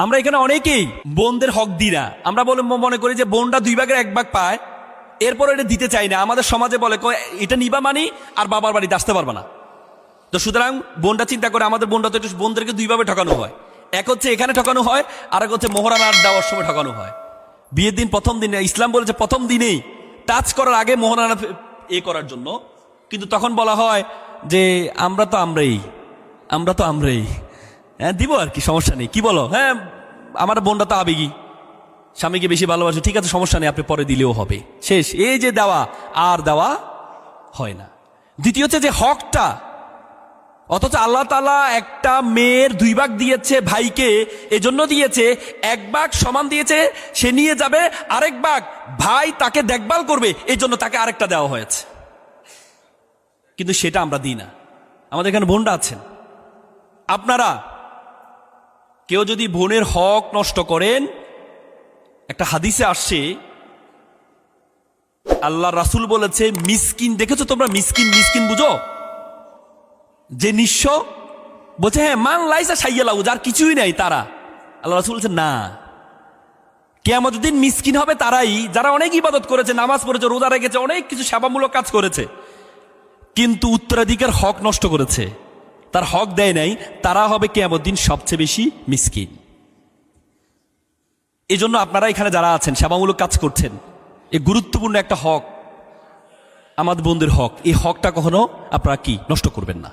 আমরা এখানে অনেকেই বোনদের হক দিই না। আমরা বলে মনে করি যে বোনটা 2 ভাগের 1 ভাগ পায়, এরপর এটা দিতে চাই না। আমাদের সমাজে বলে এটা নিবা মানি আর বাবার বাড়িতে আসতে পারবে না। তো সুতরাং বোনটা চিন্তা করে আমাদের বোনটা তো একটু বোনদেরকে 2 ভাবে ঠকানো হয়। এক হচ্ছে এখানে ঠকানো হয়, আর এক হচ্ছে মোহরানা দেওয়ার সময় ঠকানো হয়। বিয়ের দিন প্রথম দিনে ইসলাম বলেছে প্রথম দিনেই টাচ করার আগে মোহরানা করার জন্য, কিন্তু তখন বলা হয় যে আমরা তো আমরাই হ্যাঁ দিব আর কি, সমস্যা নেই, কি বলো, হ্যাঁ আমার বোনটা তো আবেগী, স্বামীকে বেশি ভালোবাসে, ঠিক আছে সমস্যা নেই, আপনি পরে দিলেও হবে, শেষ। এই যে দেওয়া আর দেওয়া হয় না। দ্বিতীয় হচ্ছে যে হকটা, অথচ আল্লাহ তাআলা একটা মেয়ের 2 ভাগ দিয়েছে ভাইকে, এজন্য দিয়েছে 1 ভাগ সমান দিয়েছে, সে নিয়ে যাবে, আরেক ভাগ ভাই তাকে দেখভাল করবে, এই জন্য তাকে আরেকটা দেওয়া হয়েছে। কিন্তু সেটা আমরা দিই না। আমাদের এখানে বোনরা আছেন, আপনারা কেউ যদি বোনের হক নষ্ট করেন, একটা হাদিসে আসছে আল্লাহ রাসূল বলেছে মিসকিন, দেখেছো তোমরা মিসকিন বুঝো, যে নিঃস্ব, বলছে হ্যাঁ মান লাইসা সাইয়ালাউ, যার কিছুই নাই তারা। আল্লাহ রাসূল বলছে না, কিয়ামতের দিন মিসকিন হবে তারাই যারা অনেক ইবাদত করেছে, নামাজ পড়েছে, রোজা রেখেছে, অনেক কিছু সেবামূলক কাজ করেছে, কিন্তু উত্তরাধিকার হক নষ্ট করেছে, তার হক দেয় নাই, তারা হবে কিয়ামতের দিন সবচেয়ে বেশি মিসকিন। এই জন্য আপনারা এখানে যারা আছেন সেবামূলক কাজ করছেন, এই গুরুত্বপূর্ণ একটা হক আমাদের বন্ধুর হক, এই হকটা কখনো আপনারা কি নষ্ট করবেন না।